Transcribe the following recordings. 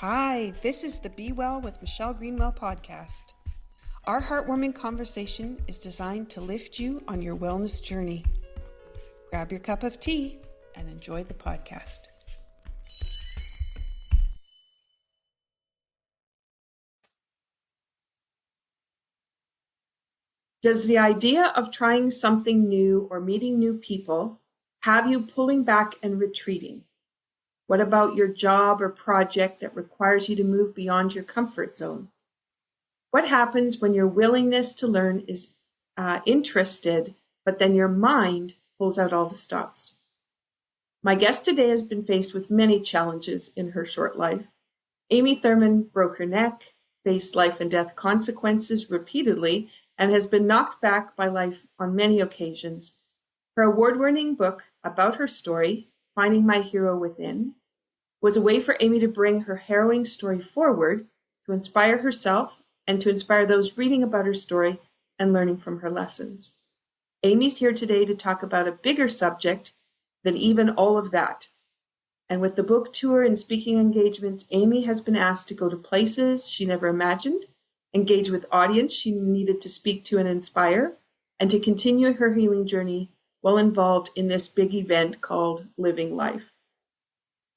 Hi, this is the Be Well with Michelle Greenwell podcast. Our heartwarming conversation is designed to lift you on your wellness journey. Grab your cup of tea and enjoy the podcast. Does the idea of trying something new or meeting new people have you pulling back and retreating? What about your job or project that requires you to move beyond your comfort zone? What happens when your willingness to learn is interested, but then your mind pulls out all the stops? My guest today has been faced with many challenges in her short life. Amy Thurman broke her neck, faced life and death consequences repeatedly, and has been knocked back by life on many occasions. Her award-winning book about her story, Finding My Hero Within, was a way for Amy to bring her harrowing story forward, to inspire herself and to inspire those reading about her story and learning from her lessons. Amy's here today to talk about a bigger subject than even all of that. And with the book tour and speaking engagements, Amy has been asked to go to places she never imagined, engage with audience she needed to speak to and inspire, and to continue her healing journey while involved in this big event called Living Life.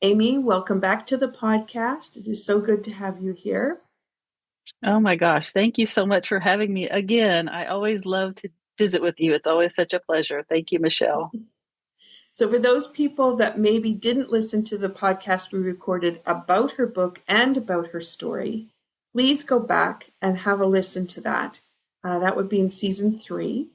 Amy, welcome back to the podcast. It is so good to have you here. Oh my gosh. Thank you so much for having me again. I always love to visit with you. It's always such a pleasure. Thank you, Michelle. So for those people that maybe didn't listen to the podcast we recorded about her book and about her story, please go back and have a listen to that. That would be in season 3.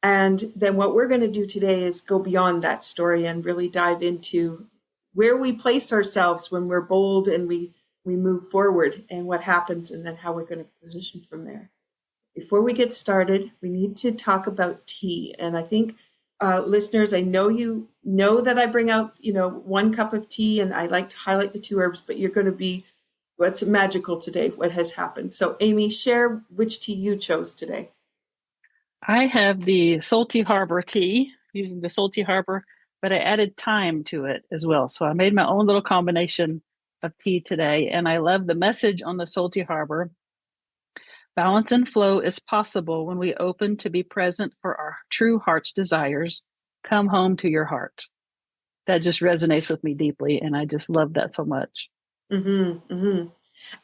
And then what we're going to do today is go beyond that story and really dive into where we place ourselves when we're bold and we move forward and what happens and then how we're going to position from there. Before we get started, we need to talk about tea. And I think listeners, I know you know that I bring out, one cup of tea and I like to highlight the 2 herbs, but you're going to be what's magical today, what has happened. So Amy, share which tea you chose today. I have the SoulTEA Harbour tea, using the SoulTEA Harbour, but I added thyme to it as well. So I made my own little combination of tea today. And I love the message on the SoulTEA Harbour. Balance and flow is possible when we open to be present for our true heart's desires. Come home to your heart. That just resonates with me deeply. And I just love that so much. Mm-hmm, mm-hmm.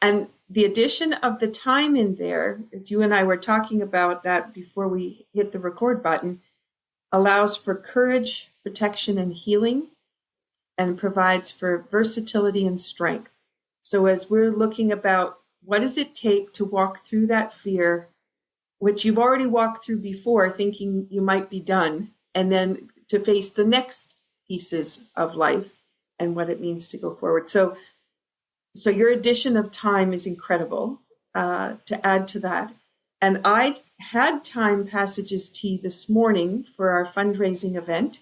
And the addition of the thyme in there, if you and I were talking about that before we hit the record button, allows for courage, protection, and healing, and provides for versatility and strength. So as we're looking about what does it take to walk through that fear, which you've already walked through before, thinking you might be done, and then to face the next pieces of life and what it means to go forward. So your addition of thyme is incredible to add to that. And I had Thyme Passages tea this morning for our fundraising event.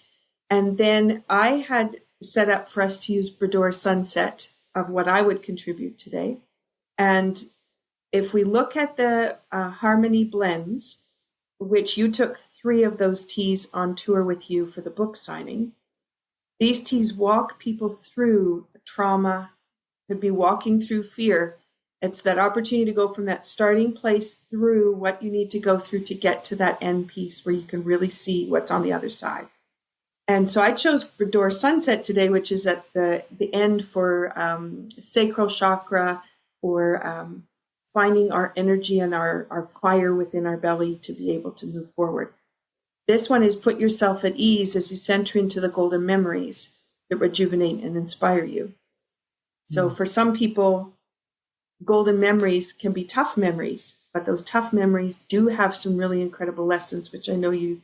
And then I had set up for us to use Brador Sunset of what I would contribute today. And if we look at the Harmony blends, which you took 3 of those teas on tour with you for the book signing, these teas walk people through trauma, could be walking through fear. It's that opportunity to go from that starting place through what you need to go through to get to that end piece where you can really see what's on the other side. And so I chose Brador Sunset today, which is at the end for sacral chakra, or finding our energy and our fire within our belly to be able to move forward. This one is put yourself at ease as you center into the golden memories that rejuvenate and inspire you. So for some people, golden memories can be tough memories, but those tough memories do have some really incredible lessons, which I know you'll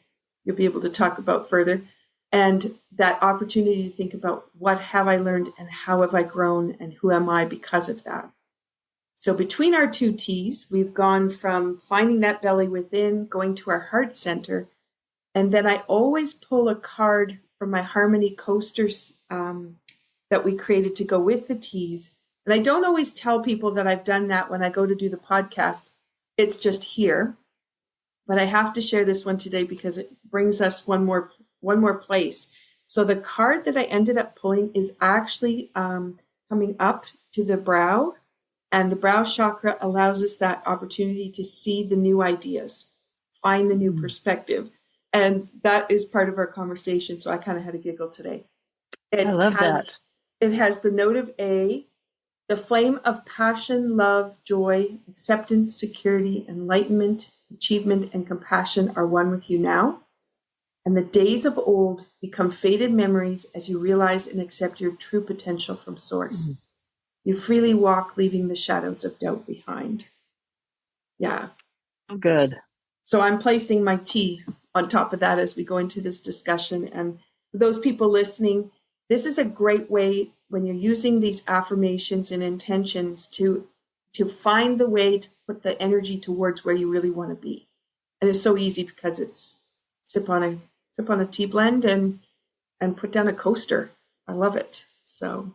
be able to talk about further. And that opportunity to think about what have I learned and how have I grown and who am I because of that. So between our 2 teas, we've gone from finding that belly within, going to our heart center. And then I always pull a card from my Harmony coasters that we created to go with the teas. And I don't always tell people that I've done that when I go to do the podcast. It's just here. But I have to share this one today because it brings us one more place. So the card that I ended up pulling is actually coming up to the brow. And the brow chakra allows us that opportunity to see the new ideas, find the new perspective. And that is part of our conversation. So I kind of had a giggle today. I love that. It has the note of A, the flame of passion, love, joy, acceptance, security, enlightenment, achievement, and compassion are one with you now. And the days of old become faded memories as you realize and accept your true potential from source. You freely walk, leaving the shadows of doubt behind. Yeah. Oh, good. So I'm placing my tea on top of that as we go into this discussion. And for those people listening, this is a great way when you're using these affirmations and intentions to find the way to put the energy towards where you really want to be. And it's so easy because it's sip on a tea blend and put down a coaster. I love it. So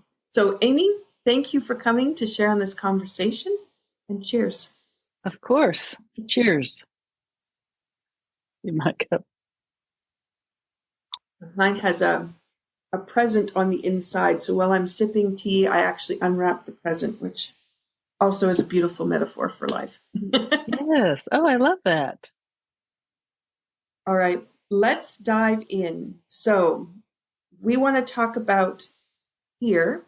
Amy, thank you for coming to share on this conversation, and cheers. Of course. Cheers. You might go. Mine has a present on the inside. So while I'm sipping tea, I actually unwrap the present, which also is a beautiful metaphor for life. Yes. Oh, I love that. All right, let's dive in. So we want to talk about here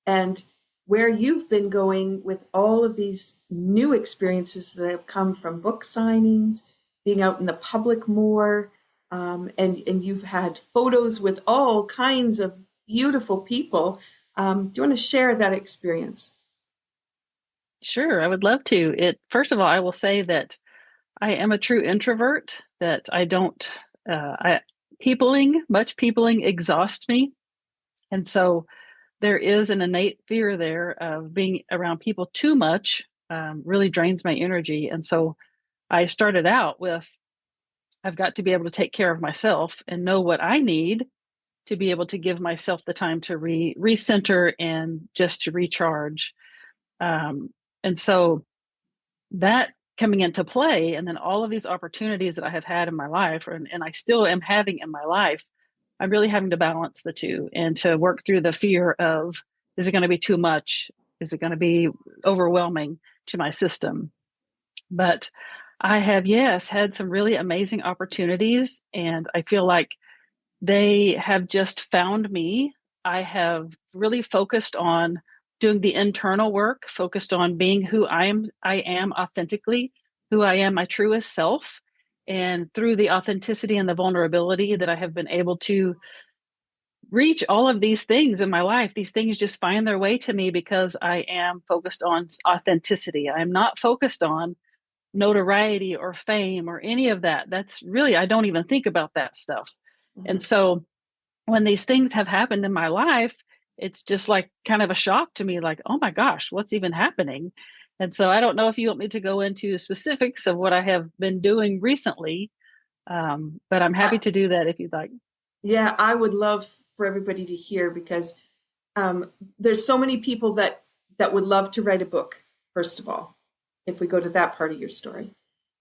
and where you've been going with all of these new experiences that have come from book signings, being out in the public more, and you've had photos with all kinds of beautiful people. Do you want to share that experience? Sure, I would love to. First of all, I will say that I am a true introvert, that I don't, much peopling exhausts me. And so there is an innate fear there of being around people too much, really drains my energy. And so I started out with, I've got to be able to take care of myself and know what I need to be able to give myself the time to recenter and just to recharge. And so that coming into play, and then all of these opportunities that I have had in my life, and I still am having in my life, I'm really having to balance the two and to work through the fear of, is it going to be too much? Is it going to be overwhelming to my system? But I have, yes, had some really amazing opportunities, and I feel like they have just found me. I have really focused on doing the internal work, focused on being who I am authentically, who I am, my truest self. And through the authenticity and the vulnerability that I have been able to reach all of these things in my life, these things just find their way to me because I am focused on authenticity. I am not focused on notoriety or fame or any of that. That's really, I don't even think about that stuff. Mm-hmm. And so when these things have happened in my life, it's just like kind of a shock to me, like, oh my gosh, what's even happening? And so I don't know if you want me to go into specifics of what I have been doing recently, but I'm happy to do that if you'd like. Yeah, I would love for everybody to hear, because there's so many people that would love to write a book, first of all, if we go to that part of your story,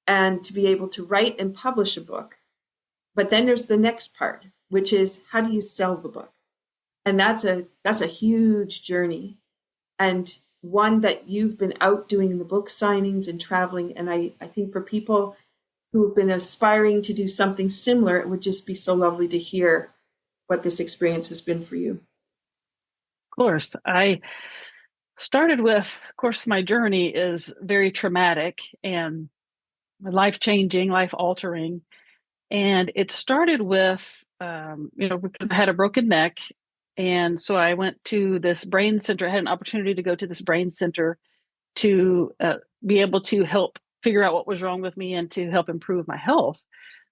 and to be able to write and publish a book. But then there's the next part, which is, how do you sell the book? And that's a huge journey, and one that you've been out doing the book signings and traveling. And I think for people who have been aspiring to do something similar, it would just be so lovely to hear what this experience has been for you. Of course, I started with, of course, my journey is very traumatic and life-changing, life-altering. And it started with, because I had a broken neck. And so I went to this brain center. I had an opportunity to go to this brain center to be able to help figure out what was wrong with me and to help improve my health.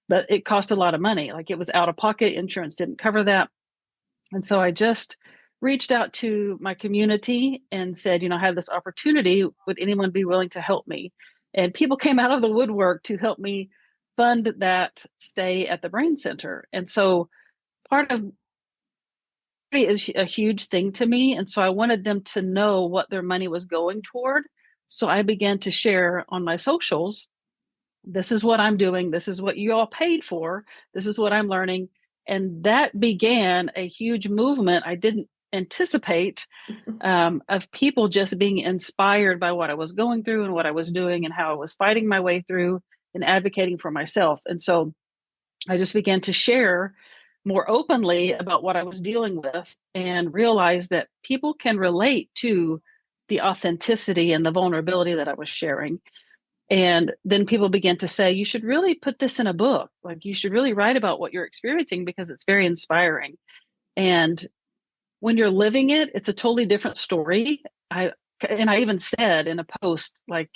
But it cost a lot of money. Like, it was out of pocket. Insurance didn't cover that. And so I just reached out to my community and said, I have this opportunity. Would anyone be willing to help me? And people came out of the woodwork to help me fund that stay at the brain center. And so part of it is a huge thing to me. And so I wanted them to know what their money was going toward. So I began to share on my socials, this is what I'm doing. This is what you all paid for. This is what I'm learning. And that began a huge movement. I didn't anticipate of people just being inspired by what I was going through and what I was doing and how I was fighting my way through and advocating for myself. And so I just began to share more openly about what I was dealing with and realized that people can relate to the authenticity and the vulnerability that I was sharing. And then people began to say, you should really put this in a book. Like, you should really write about what you're experiencing because it's very inspiring. And when you're living it, it's a totally different story. I even said in a post, like,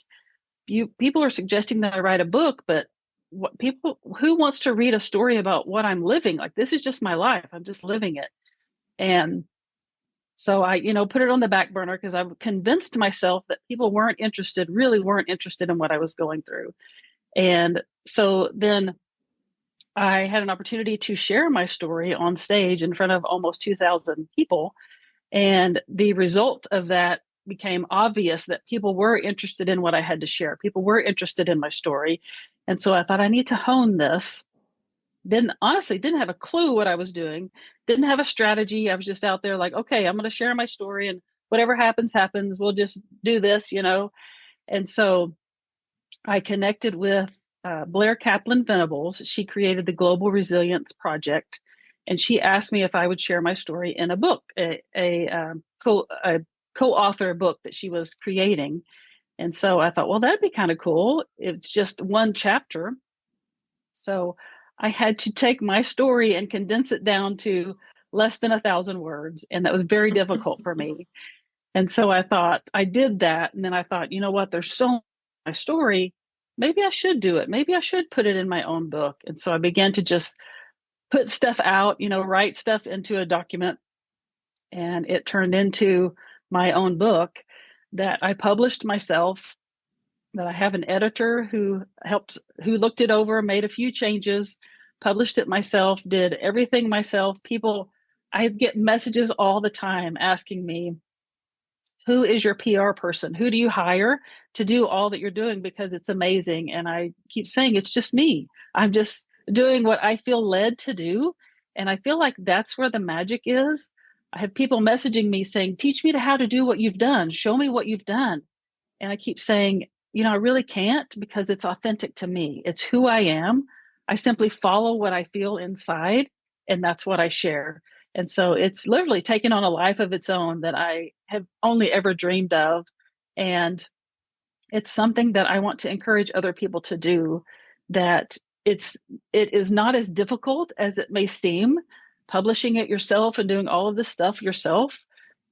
people are suggesting that I write a book, but who wants to read a story about what I'm living? Like, this is just my life. I'm just living it. And so I, put it on the back burner because I've convinced myself that people really weren't interested in what I was going through. And so then I had an opportunity to share my story on stage in front of almost 2,000 people. And the result of that became obvious that people were interested in what I had to share. People were interested in my story. And so I thought, I need to hone this. Didn't have a clue what I was doing, didn't have a strategy. I was just out there like, okay, I'm going to share my story and whatever happens, happens. We'll just do this, And so I connected with Blair Kaplan Venables. She created the Global Resilience Project, and she asked me if I would share my story in a book, a co-author book that she was creating. And so I thought, well, that'd be kind of cool. It's just one chapter. So I had to take my story and condense it down to less than 1,000 words. And that was very difficult for me. And so I did that. And then I thought, you know what, there's so much in my story. Maybe I should do it. Maybe I should put it in my own book. And so I began to just put stuff out, write stuff into a document. And it turned into my own book that I published myself, that I have an editor who looked it over, made a few changes, published it myself, did everything myself. I get messages all the time asking me, who is your PR person? Who do you hire to do all that you're doing? Because it's amazing. And I keep saying, it's just me. I'm just doing what I feel led to do. And I feel like that's where the magic is. I have people messaging me saying, teach me how to do what you've done. Show me what you've done. And I keep saying, I really can't, because it's authentic to me. It's who I am. I simply follow what I feel inside, and that's what I share. And so it's literally taken on a life of its own that I have only ever dreamed of. And it's something that I want to encourage other people to do, that it is not as difficult as it may seem, publishing it yourself and doing all of this stuff yourself.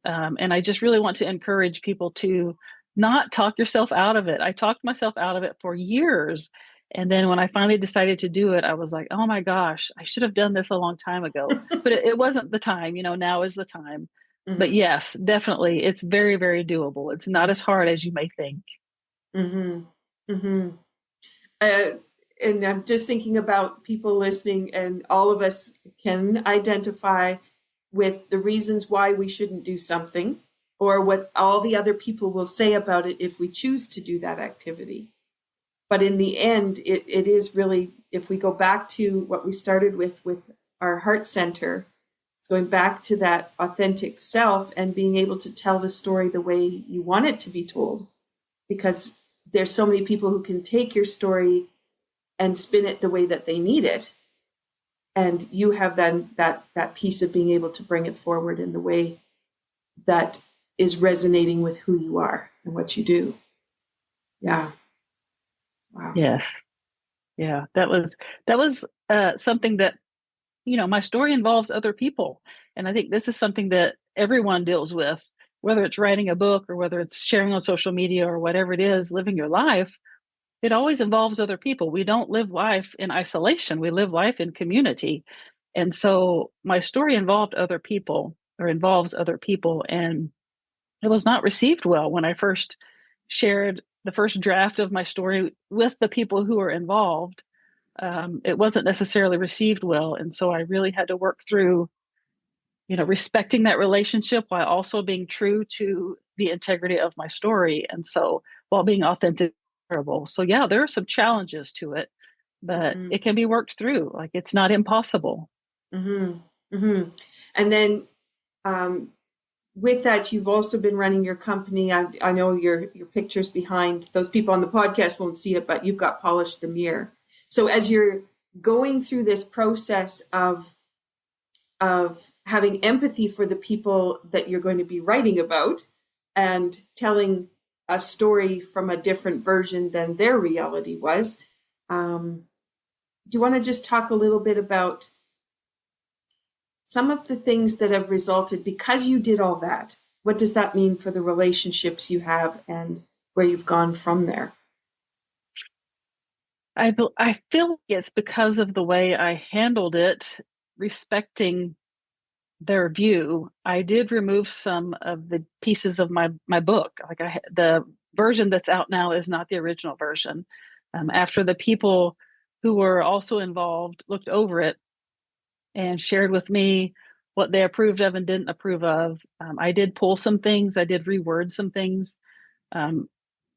And I just really want to encourage people to not talk yourself out of it. I talked myself out of it for years. And then when I finally decided to do it, I was like, oh my gosh, I should have done this a long time ago. But it wasn't the time, now is the time. Mm-hmm. But yes, definitely, it's very, very doable. It's not as hard as you may think. Mm-hmm. Mm-hmm. And I'm just thinking about people listening, and all of us can identify with the reasons why we shouldn't do something, or what all the other people will say about it if we choose to do that activity. But in the end, it is really, if we go back to what we started with our heart center, it's going back to that authentic self and being able to tell the story the way you want it to be told. Because there's so many people who can take your story and spin it the way that they need it. And you have then that piece of being able to bring it forward in the way that is resonating with who you are and what you do. Yeah. Wow. Yes. Yeah. That was something that, my story involves other people. And I think this is something that everyone deals with, whether it's writing a book or whether it's sharing on social media or whatever it is, living your life. It always involves other people. We don't live life in isolation. We live life in community. And so my story involves other people. And it was not received well when I first shared the first draft of my story with the people who were involved. It wasn't necessarily received well. And so I really had to work through, respecting that relationship while also being true to the integrity of my story. And so while being authentic. So yeah, there are some challenges to it, but it can be worked through. Like, it's not impossible. Mm-hmm. Mm-hmm. And then with that, you've also been running your company. I know your pictures behind. Those people on the podcast won't see it, but you've got Polish the Mirror. So as you're going through this process of having empathy for the people that you're going to be writing about and telling a story from a different version than their reality was, do you want to just talk a little bit about some of the things that have resulted because you did all that? What does that mean for the relationships you have and where you've gone from there? I feel like it's because of the way I handled it, respecting their view. I did remove some of the pieces of my book. Like the version that's out now is not the original version. After the people who were also involved looked over it and shared with me what they approved of and didn't approve of, I did pull some things. I did reword some things.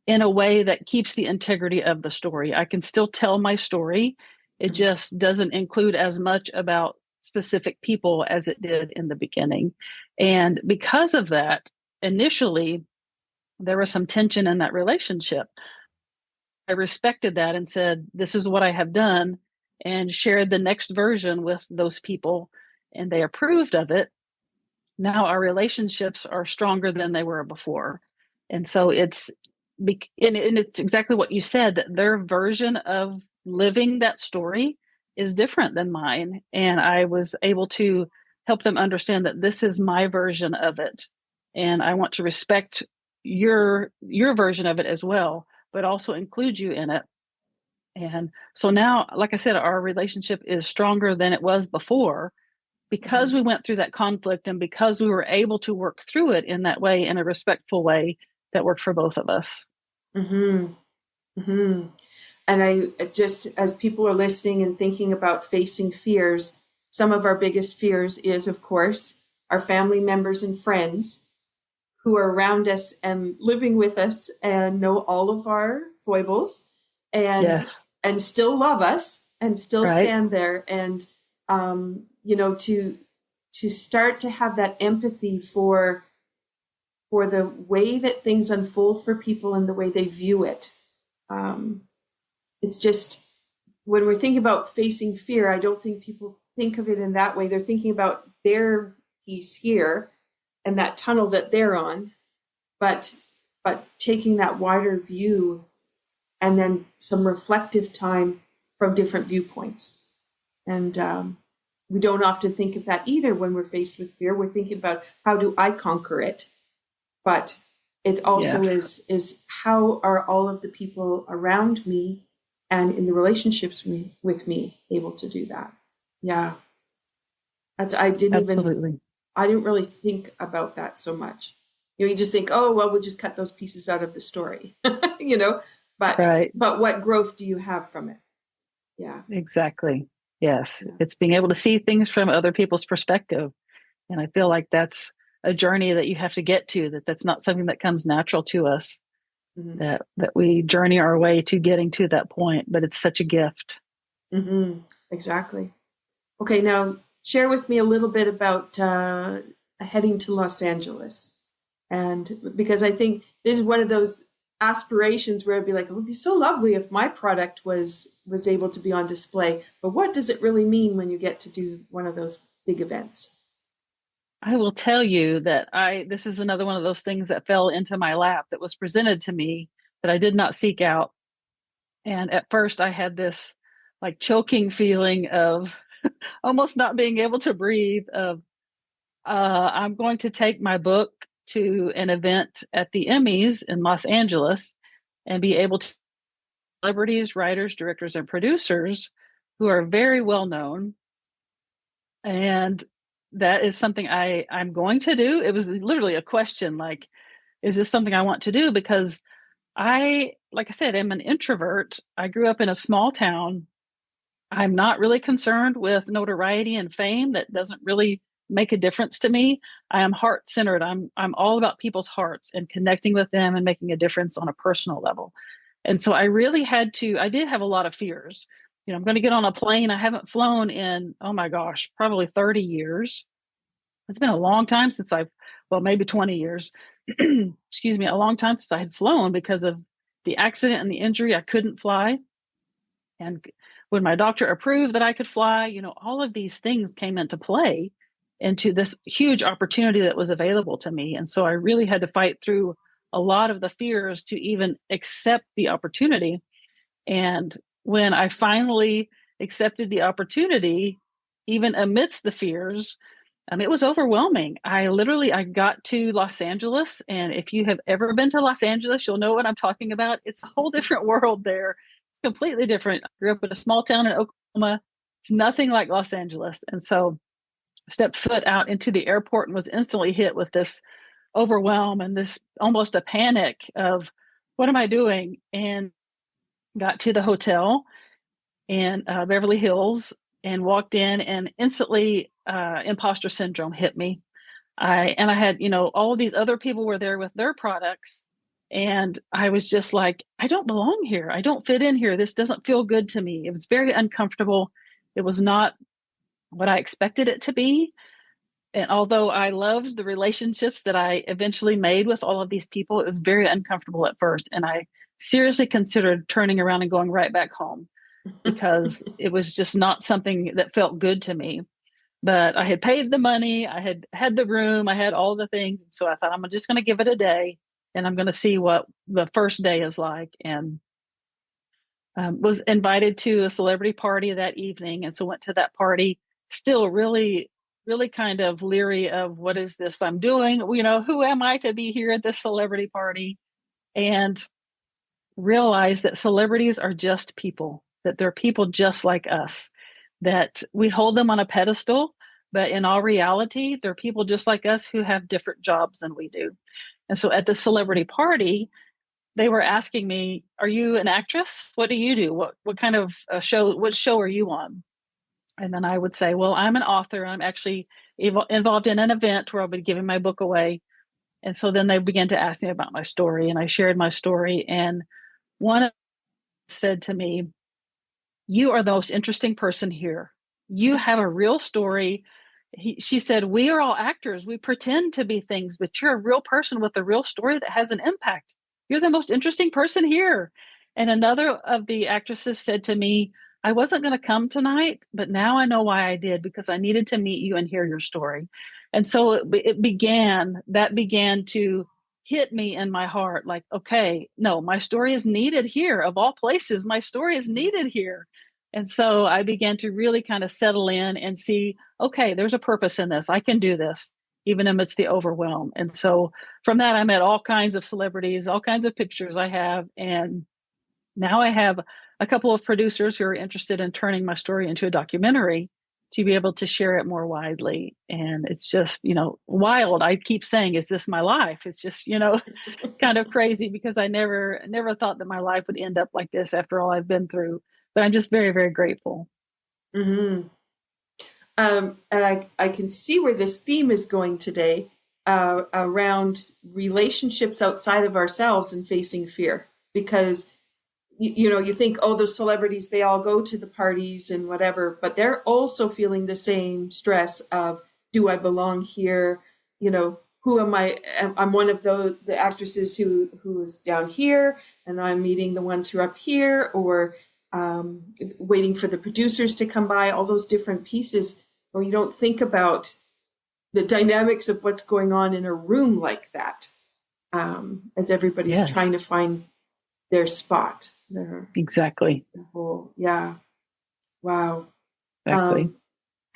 In a way that keeps the integrity of the story. I can still tell my story. It just doesn't include as much about specific people as it did in the beginning. And because of that, initially, there was some tension in that relationship. I respected that and said, this is what I have done, and shared the next version with those people, and they approved of it. Now our relationships are stronger than they were before. And so it's exactly what you said, that their version of living that story is different than mine. And I was able to help them understand that this is my version of it. And I want to respect your version of it as well, but also include you in it. And so now, like I said, our relationship is stronger than it was before because we went through that conflict and because we were able to work through it in that way, in a respectful way that worked for both of us. Mm-hmm. Mm-hmm. And I just, as people are listening and thinking about facing fears, some of our biggest fears is, of course, our family members and friends who are around us and living with us and know all of our foibles and Yes. and still love us and still Right. stand there. And to start to have that empathy for the way that things unfold for people and the way they view it. It's just, when we're thinking about facing fear, I don't think people think of it in that way. They're thinking about their piece here and that tunnel that they're on, but taking that wider view and then some reflective time from different viewpoints. And we don't often think of that either when we're faced with fear. We're thinking about, how do I conquer it? But it also is how are all of the people around me and in the relationships with me able to do that? Yeah. I didn't really think about that so much. You just think, oh, well, we'll just cut those pieces out of the story, but what growth do you have from it? Yeah. Exactly. Yes. Yeah. It's being able to see things from other people's perspective. And I feel like that's a journey that you have to get to, that's not something that comes natural to us, that we journey our way to getting to that point, but it's such a gift. Mm-hmm. Exactly. Okay. Now share with me a little bit about heading to Los Angeles. And because I think this is one of those aspirations where I'd be like, it would be so lovely if my product was able to be on display. But what does it really mean when you get to do one of those big events? I will tell you that this is another one of those things that fell into my lap, that was presented to me, that I did not seek out. And at first I had this like choking feeling of almost not being able to breathe, of I'm going to take my book to an event at the Emmys in Los Angeles and be able to celebrities, writers, directors, and producers who are very well known. And that is something I'm going to do. It was literally a question, like, is this something I want to do? Because like I said, I'm an introvert. I grew up in a small town. I'm not really concerned with notoriety and fame. That doesn't really make a difference to me. I am heart-centered. I'm all about people's hearts and connecting with them and making a difference on a personal level. And so I did have a lot of fears. I'm going to get on a plane. I haven't flown in, oh my gosh, probably 30 years. it's been a long time since well, maybe 20 years, excuse me, a long time since I had flown because of the accident and the injury. I couldn't fly. And when my doctor approved that I could fly, all of these things came into play into this huge opportunity that was available to me. And so I really had to fight through a lot of the fears to even accept the opportunity. And when I finally accepted the opportunity, even amidst the fears, it was overwhelming. I got to Los Angeles, and if you have ever been to Los Angeles, you'll know what I'm talking about. It's a whole different world there. It's completely different. I grew up in a small town in Oklahoma. It's nothing like Los Angeles. And so I stepped foot out into the airport and was instantly hit with this overwhelm and this almost a panic of what am I doing? And got to the hotel in Beverly Hills and walked in, and instantly imposter syndrome hit me. I had, all of these other people were there with their products, and I was just like, I don't belong here. I don't fit in here. This doesn't feel good to me. It was very uncomfortable. It was not what I expected it to be. And although I loved the relationships that I eventually made with all of these people, it was very uncomfortable at first. And I seriously considered turning around and going right back home because it was just not something that felt good to me. But I had paid the money, I had the room, I had all the things. So I thought, I'm just going to give it a day and I'm going to see what the first day is like. And was invited to a celebrity party that evening. And so went to that party, still really, really kind of leery of what is this I'm doing? Who am I to be here at this celebrity party? And realize that celebrities are just people, that they're people just like us, that we hold them on a pedestal, but in all reality, they're people just like us who have different jobs than we do. And so at the celebrity party, they were asking me, are you an actress? What do you do? What kind of show, what show are you on? And then I would say, well, I'm an author. I'm actually involved in an event where I'll be giving my book away. And so then they began to ask me about my story, and I shared my story. And one of them said to me, you are the most interesting person here. You have a real story. She said, we are all actors. We pretend to be things, but you're a real person with a real story that has an impact. You're the most interesting person here. And another of the actresses said to me, I wasn't going to come tonight, but now I know why I did, because I needed to meet you and hear your story. And so that began to hit me in my heart like, okay, no, my story is needed here. Of all places, my story is needed here. And so I began to really kind of settle in and see, okay, there's a purpose in this. I can do this, even amidst the overwhelm. And so from that, I met all kinds of celebrities, all kinds of pictures I have. And now I have a couple of producers who are interested in turning my story into a documentary to be able to share it more widely. And it's just, wild. I keep saying, is this my life? It's just, kind of crazy, because I never thought that my life would end up like this after all I've been through. But I'm just very, very grateful. Mm-hmm. And I can see where this theme is going today, around relationships outside of ourselves and facing fear. Because, you think, oh, those celebrities, they all go to the parties and whatever, but they're also feeling the same stress of, do I belong here? Who am I? I'm one of the actresses who is down here, and I'm meeting the ones who are up here, or waiting for the producers to come by, all those different pieces. Or you don't think about the dynamics of what's going on in a room like that, as everybody's trying to find their spot. Exactly. Yeah. Wow. Exactly.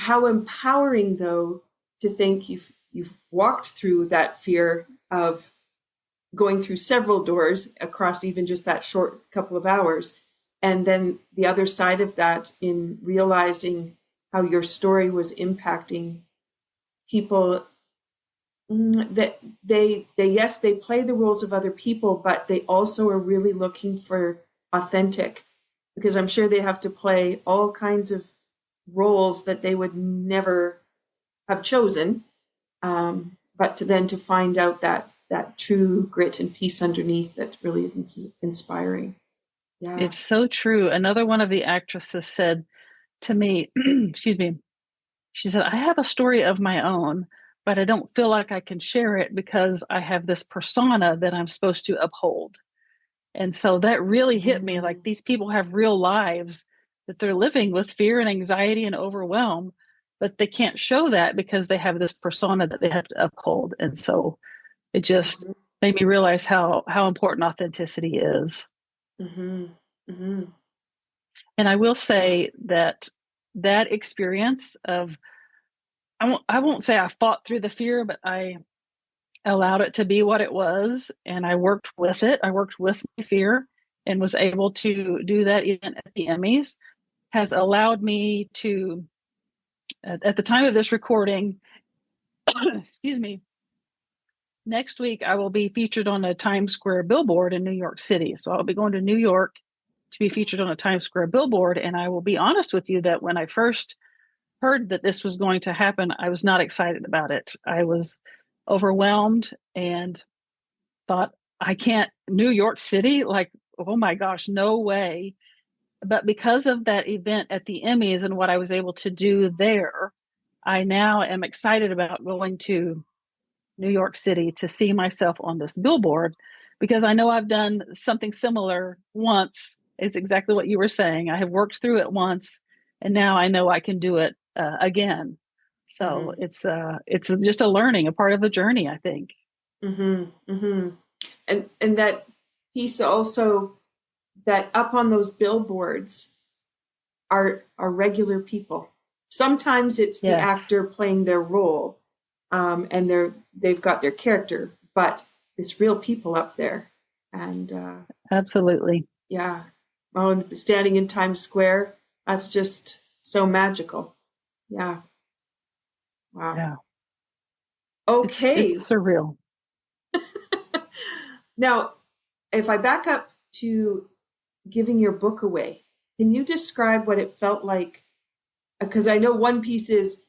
How empowering, though, to think you've walked through that fear of going through several doors across even just that short couple of hours. And then the other side of that, in realizing how your story was impacting people, that they play the roles of other people, but they also are really looking for authentic, because I'm sure they have to play all kinds of roles that they would never have chosen. But to find out that true grit and peace underneath, that really is inspiring. Yeah. It's so true. Another one of the actresses said to me, excuse me, she said, I have a story of my own, but I don't feel like I can share it because I have this persona that I'm supposed to uphold. And so that really hit me. Like, these people have real lives that they're living with fear and anxiety and overwhelm, but they can't show that because they have this persona that they have to uphold. And so it just made me realize how important authenticity is. Mm-hmm. Mm-hmm. And I will say that that experience of, I won't say I fought through the fear, but I allowed it to be what it was, and I worked with it. I worked with my fear and was able to do that even at the Emmys, has allowed me to, at the time of this recording, excuse me, next week I will be featured on a Times Square billboard in New York City. So I'll be going to New York to be featured on a Times Square billboard. And I will be honest with you that when I first heard that this was going to happen, I was not excited about it. I was overwhelmed and thought, I can't, New York City, like, oh my gosh, no way. But because of that event at the Emmys and what I was able to do there, I now am excited about going to New York City to see myself on this billboard, because I know I've done something similar once. It's exactly what you were saying. I have worked through it once, and now I know I can do it again. So Mm-hmm. it's just a learning, a part of the journey, I think. Mm-hmm. Mm-hmm. And that piece also, that up on those billboards are regular people. Sometimes it's the Yes, actor playing their role, and they've got their character, but it's real people up there. And absolutely. yeah, oh, and standing in Times Square, that's just so magical. Yeah, wow. Yeah, it's Okay, surreal. now if I back up to giving your book away, can you describe what it felt like? Because I know one piece is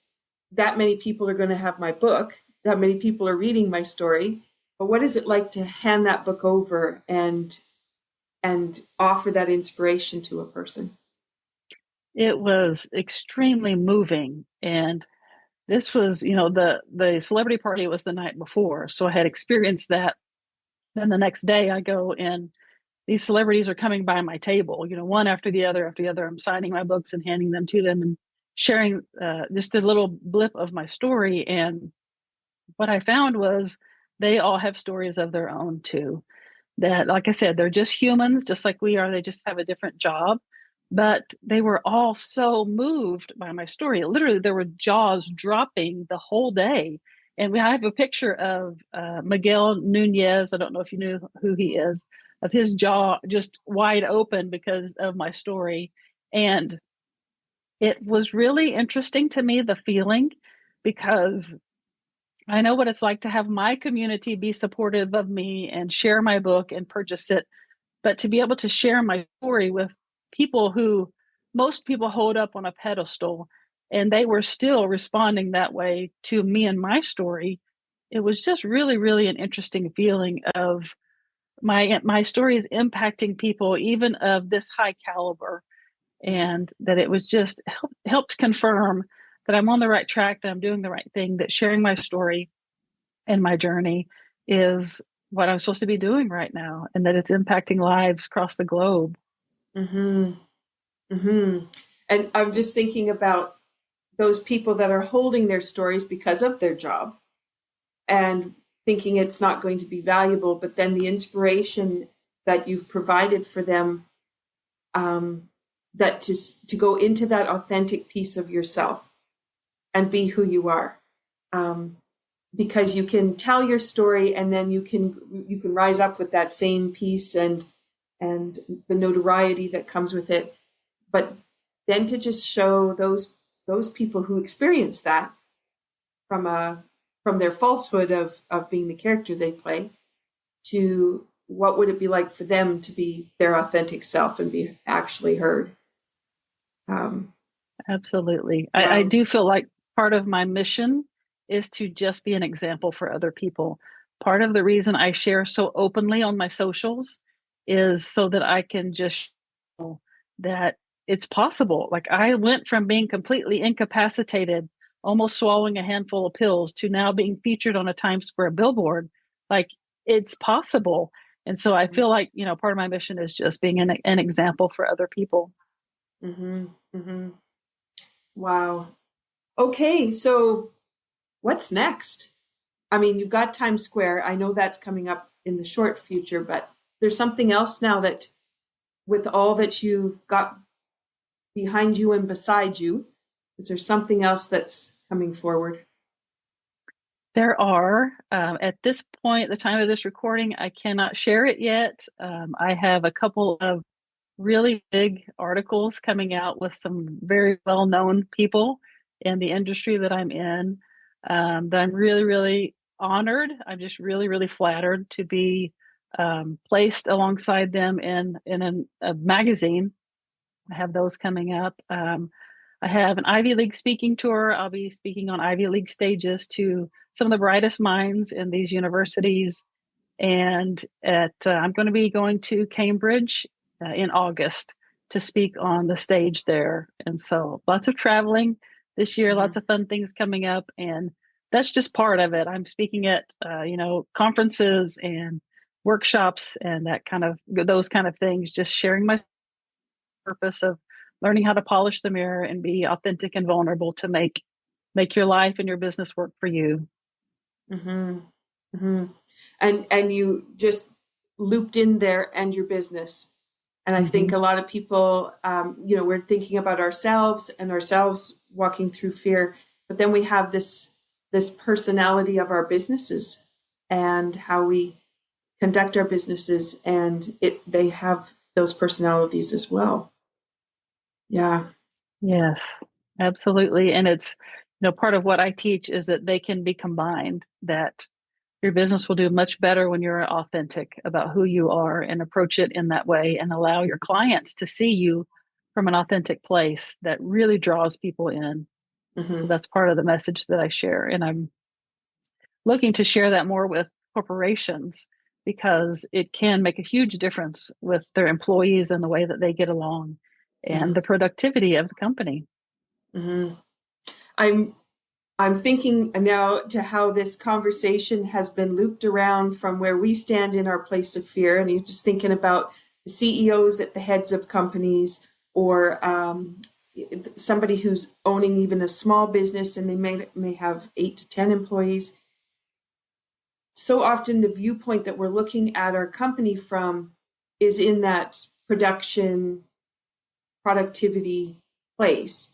that many people are going to have my book, that many people are reading my story, but what is it like to hand that book over and offer that inspiration to a person? It was extremely moving, and this was, the celebrity party was the night before, so I had experienced that. Then the next day, I go and these celebrities are coming by my table, one after the other after the other. I'm signing my books and handing them to them and sharing just a little blip of my story. And what I found was they all have stories of their own too. That, like I said, they're just humans, just like we are. They just have a different job. But they were all so moved by my story. Literally, there were jaws dropping the whole day. And I have a picture of Miguel Nunez. I don't know if you knew who he is, of his jaw just wide open because of my story. And it was really interesting to me, the feeling, because I know what it's like to have my community be supportive of me and share my book and purchase it, but to be able to share my story with people who most people hold up on a pedestal, and they were still responding that way to me and my story. It was just really, really an interesting feeling of my story is impacting people even of this high caliber, and that it was just helped confirm that I'm on the right track, that I'm doing the right thing, that sharing my story and my journey is what I'm supposed to be doing right now, and that it's impacting lives across the globe. Mm-hmm. Mm-hmm. And I'm just thinking about those people that are holding their stories because of their job and thinking it's not going to be valuable, but then the inspiration that you've provided for them, that to go into that authentic piece of yourself and be who you are, um, because you can tell your story, and then you can rise up with that fame piece and the notoriety that comes with it, but then to just show those people who experience that from a from their falsehood of being the character they play, to what would it be like for them to be their authentic self and be actually heard. Um, Absolutely. I wow. do feel like part of my mission is to just be an example for other people. Part of the reason I share so openly on my socials is so that I can just show that it's possible. Like, I went from being completely incapacitated almost swallowing a handful of pills to now being featured on a Times Square billboard. Like, it's possible. And so I feel like, part of my mission is just being an example for other people. Mm-hmm. Mm-hmm. Wow. Okay, so what's next? I mean, you've got Times Square. I know that's coming up in the short future, but there's something else now that, with all that you've got behind you and beside you, is there something else that's coming forward? There are, at this point, the time of this recording, I cannot share it yet. I have a couple of really big articles coming out with some very well-known people in the industry that I'm in. That I'm really, really honored. I'm just really, really flattered to be placed alongside them in a magazine. I have those coming up. I have an Ivy League speaking tour. I'll be speaking on Ivy League stages to some of the brightest minds in these universities. And I'm going to be going to Cambridge in August to speak on the stage there. And so lots of traveling this year, Mm-hmm. lots of fun things coming up. And that's just part of it. I'm speaking at, conferences and workshops and those kind of things, just sharing my purpose of learning how to polish the mirror and be authentic and vulnerable to make your life and your business work for you. Mm-hmm. Mm-hmm. And you just looped in there and your business. And I think Mm-hmm. a lot of people, we're thinking about ourselves and ourselves walking through fear, but then we have this personality of our businesses and how we conduct our businesses, and they have those personalities as well. Yeah. Yes, absolutely. And it's, part of what I teach is that they can be combined, that your business will do much better when you're authentic about who you are and approach it in that way and allow your clients to see you from an authentic place that really draws people in. So Mm-hmm. that's part of the message that I share. And I'm looking to share that more with corporations because it can make a huge difference with their employees and the way that they get along and Mm-hmm. the productivity of the company. Mm-hmm. I'm I'm thinking now to how this conversation has been looped around from where we stand in our place of fear. And you're just thinking about the CEOs at the heads of companies, or somebody who's owning even a small business and they may have 8 to 10 employees. So often the viewpoint that we're looking at our company from is in that production, productivity place.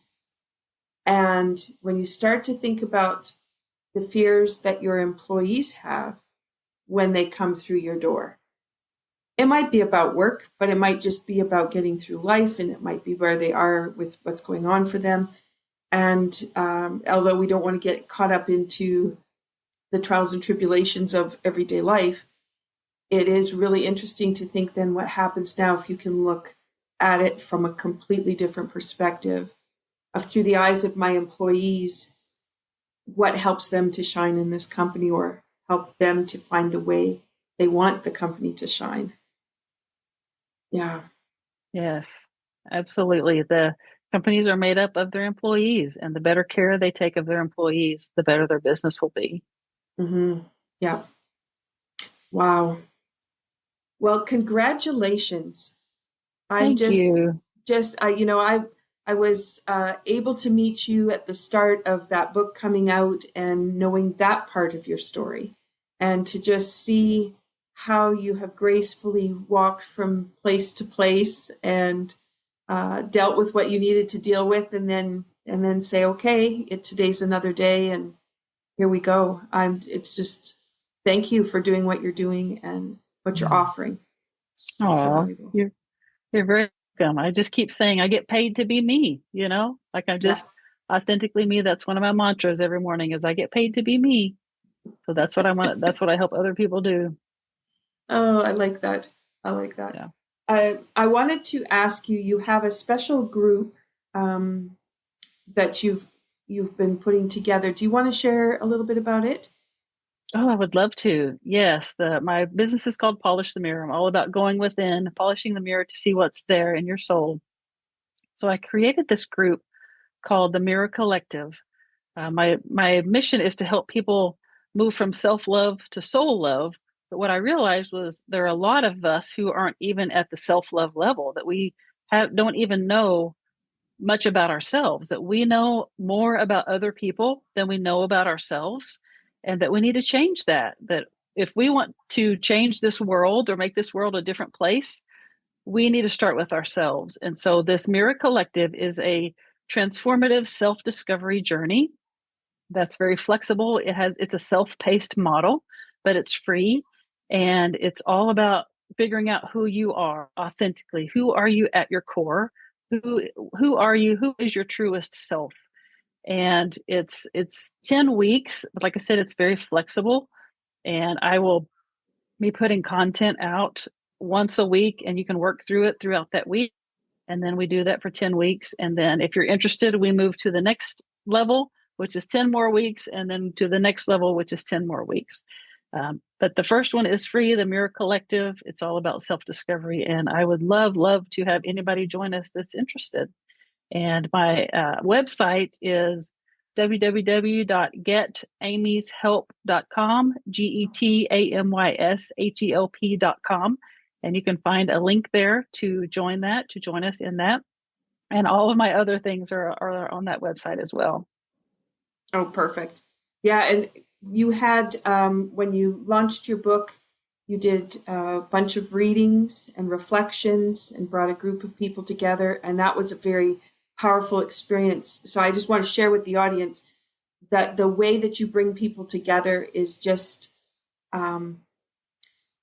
And when you start to think about the fears that your employees have when they come through your door, it might be about work, but it might just be about getting through life, and it might be where they are with what's going on for them. And although we don't want to get caught up into the trials and tribulations of everyday life, it is really interesting to think then what happens now if you can look at it from a completely different perspective of through the eyes of my employees, what helps them to shine in this company or help them to find the way they want the company to shine. Yeah. Yes, absolutely. The companies are made up of their employees, and the better care they take of their employees, the better their business will be. Mm-hmm. Yeah. Wow. Well, congratulations. I'm Thank you. I was able to meet you at the start of that book coming out and knowing that part of your story, and to just see how you have gracefully walked from place to place and dealt with what you needed to deal with, and then say, okay, today's another day, and here we go. It's just thank you for doing what you're doing and what you're offering. It's so Oh, valuable. you're very welcome. I just keep saying I get paid to be me, like I'm Yeah. just authentically me. That's one of my mantras every morning is I get paid to be me. So that's what I want. That's what I help other people do. Oh, I like that. I like that. Yeah. I wanted to ask you. You have a special group that you've been putting together. Do you want to share a little bit about it? Oh, I would love to. Yes, my business is called Polish the Mirror. I'm all about going within, polishing the mirror to see what's there in your soul. So I created this group called the Mirror Collective. My mission is to help people move from self-love to soul love. But what I realized was there are a lot of us who aren't even at the self-love level, that we don't even know much about ourselves, that we know more about other people than we know about ourselves, and that we need to change that. That if we want to change this world or make this world a different place, we need to start with ourselves. And so this Mirror Collective is a transformative self-discovery journey that's very flexible. It's a self-paced model, but it's free, and it's all about figuring out who you are authentically. Who are you at your core? Who are you? Who is your truest self? And it's 10 weeks, but like I said, it's very flexible, and I will be putting content out once a week, and you can work through it throughout that week. And then we do that for 10 weeks. And then if you're interested, we move to the next level, which is 10 more weeks, and then to the next level, which is 10 more weeks. But the first one is free, the Mirror Collective. It's all about self-discovery. And I would love to have anybody join us that's interested. And my website is www.getamyshelp.com, GETAMYSHELP.com. And you can find a link there to join us in that. And all of my other things are on that website as well. Oh, perfect. Yeah. And you had, when you launched your book, you did a bunch of readings and reflections and brought a group of people together. And that was a very powerful experience. So I just want to share with the audience that the way that you bring people together is just, I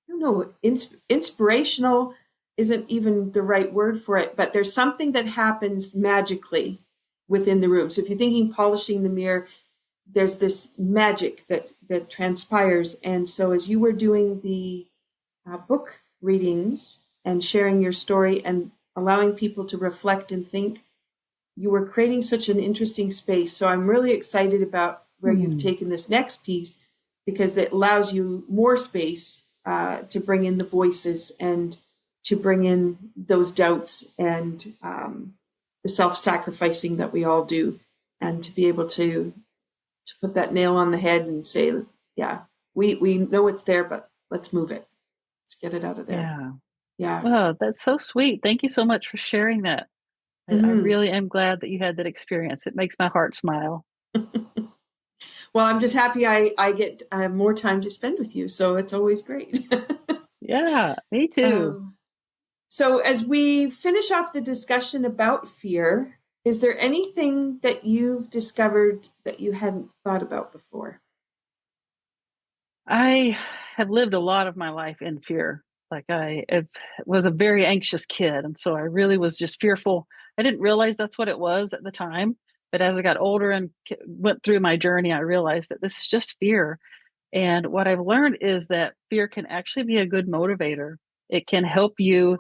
don't know, inspirational isn't even the right word for it, but there's something that happens magically within the room. So if you're thinking polishing the mirror, there's this magic that transpires. And so as you were doing the book readings and sharing your story and allowing people to reflect and think, you were creating such an interesting space. So I'm really excited about where you've taken this next piece, because it allows you more space to bring in the voices and to bring in those doubts and the self-sacrificing that we all do, and to be able to put that nail on the head and say, yeah, we know it's there, but let's move it. Let's get it out of there. Yeah. Yeah. Oh, that's so sweet. Thank you so much for sharing that. I really am glad that you had that experience. It makes my heart smile. Well, I'm just happy I get more time to spend with you. So it's always great. Yeah, me too. So as we finish off the discussion about fear, is there anything that you've discovered that you hadn't thought about before? I have lived a lot of my life in fear. Like was a very anxious kid. And so I really was just fearful. I didn't realize that's what it was at the time. But as I got older and went through my journey, I realized that this is just fear. And what I've learned is that fear can actually be a good motivator. It can help you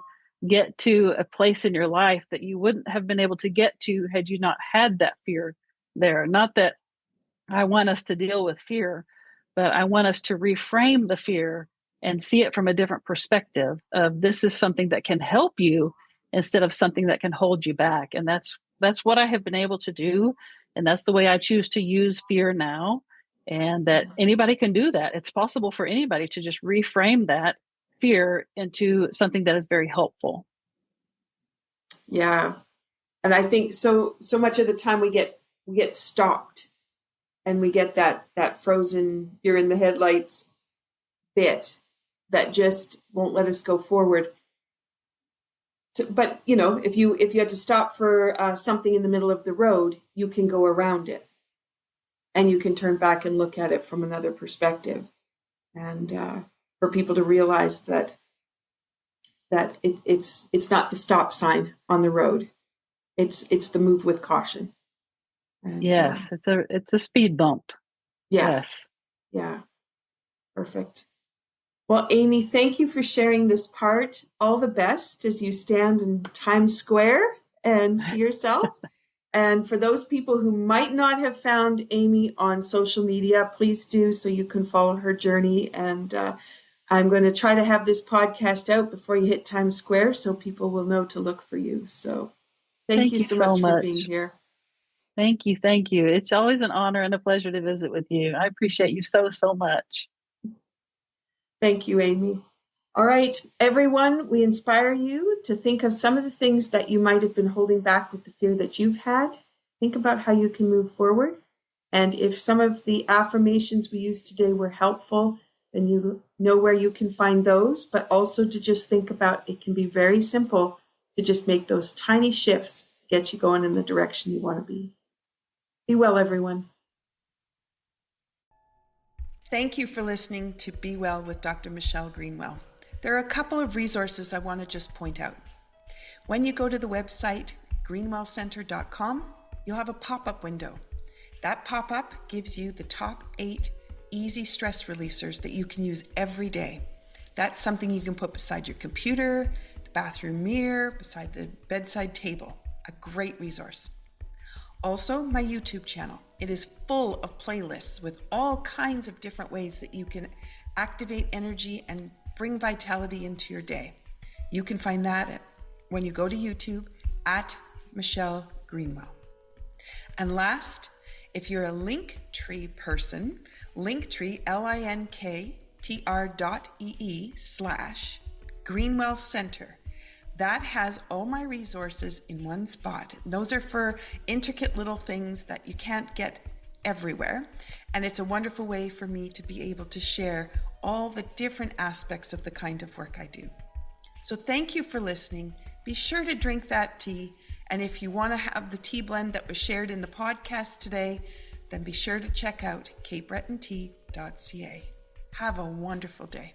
get to a place in your life that you wouldn't have been able to get to had you not had that fear there. Not that I want us to deal with fear, but I want us to reframe the fear and see it from a different perspective of this is something that can help you instead of something that can hold you back. And that's what I have been able to do. And that's the way I choose to use fear now. And that anybody can do that. It's possible for anybody to just reframe that fear into something that is very helpful. Yeah. And I think so much of the time we get stopped, and we get that frozen, you're in the headlights bit that just won't let us go forward. So, but if you had to stop for something in the middle of the road, you can go around it, and you can turn back and look at it from another perspective. And for people to realize that it's not the stop sign on the road, it's the move with caution. And, yes, it's a speed bump. Yeah. Yes. Yeah. Perfect. Well, Amy, thank you for sharing this part. All the best as you stand in Times Square and see yourself. And for those people who might not have found Amy on social media, please do, so you can follow her journey. And I'm going to try to have this podcast out before you hit Times Square so people will know to look for you. So thank you so much for being here. Thank you. Thank you. It's always an honor and a pleasure to visit with you. I appreciate you so, so much. Thank you, Amy. All right, everyone, we inspire you to think of some of the things that you might have been holding back with the fear that you've had. Think about how you can move forward. And if some of the affirmations we used today were helpful, then you know where you can find those, but also to just think about it can be very simple to just make those tiny shifts, get you going in the direction you want to be. Be well, everyone. Thank you for listening to Be Well with Dr. Michelle Greenwell. There are a couple of resources I want to just point out. When you go to the website, greenwellcenter.com, you'll have a pop-up window. That pop-up gives you the top 8 easy stress releasers that you can use every day. That's something you can put beside your computer, the bathroom mirror, beside the bedside table. A great resource. Also, my YouTube channel. It is full of playlists with all kinds of different ways that you can activate energy and bring vitality into your day. You can find that when you go to YouTube at Michelle Greenwell. And last, if you're a Linktree person, Linktree, linktr.ee/Greenwell Center. That has all my resources in one spot. Those are for intricate little things that you can't get everywhere. And it's a wonderful way for me to be able to share all the different aspects of the kind of work I do. So thank you for listening. Be sure to drink that tea. And if you want to have the tea blend that was shared in the podcast today, then be sure to check out capebretontea.ca. Have a wonderful day.